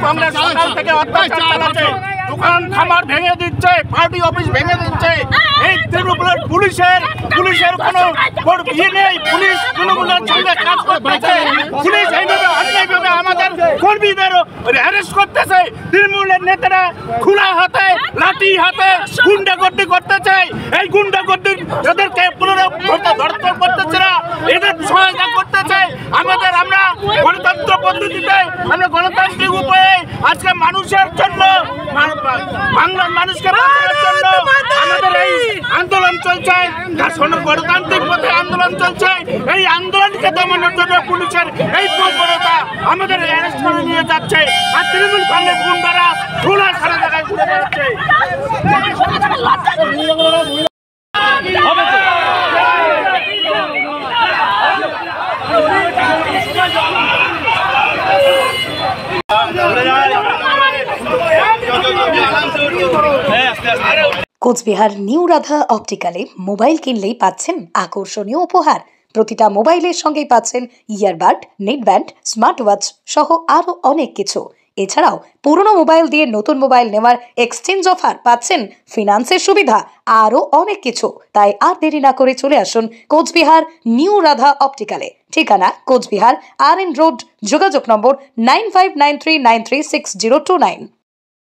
कांग्रेस सरकार থেকে অত্যাচার চালাচ্ছে, দোকান খামার ভেঙে দিচ্ছে, পার্টি অফিস ভেঙে দিচ্ছে। এই তৃণমূলের পুলিশের কোনো ইয়ে নেই, পুলিশ তৃণমূলের সঙ্গে কাজ করতেছে। পুলিশ এইভাবে অন্যায়ভাবে আমাদের কর্মীদের অ্যারেস্ট করতেছে। তৃণমূলের নেতারা খোলা হাতে লাঠি হাতে গুন্ডাগর্দি করতেছে। এই গুন্ডাগর্দি এদেরকে ধর্ষণ করতেছে না, এদের সহায়তা করতেছে। আমরা গণতন্ত্র পদ্ধতিতে, আমরা গণতান্ত্রিক উপায়ে আজকে মানুষের জন্য, বাংলার মানুষকে বাঁচানোর জন্য আমাদের এই আন্দোলন চলছে, গণতান্ত্রিক পথে আন্দোলন চলছে। এই আন্দোলনকে দমানোর জন্য পুলিশের এই তৎপরতা আমাদের অ্যারেস্ট করে নিয়ে যাচ্ছে। আর তৃণমূল কংগ্রেস গুন্ডারা খোলা সারা জায়গায় ঘুরে বেড়াচ্ছে। কোচবিহার নিউ রাধা অপটিক্যালে মোবাইল কিনলেই পাচ্ছেন আকর্ষণীয় উপহার। প্রতিটা মোবাইলের সঙ্গেই পাচ্ছেন ইয়ারবাড, নেটব্যান্ড, স্মার্ট ওয়াচ সহ আরও অনেক কিছু। এছাড়াও পুরনো মোবাইল দিয়ে নতুন মোবাইল নেওয়ার এক্সচেঞ্জ অফার পাচ্ছেন, ফিনান্সের সুবিধা, আরও অনেক কিছু। তাই আর দেরি না করে চলে আসুন কোচবিহার নিউ রাধা অপটিক্যালে। ঠিকানা কোচবিহার RN রোড, যোগাযোগ নম্বর 9593936029।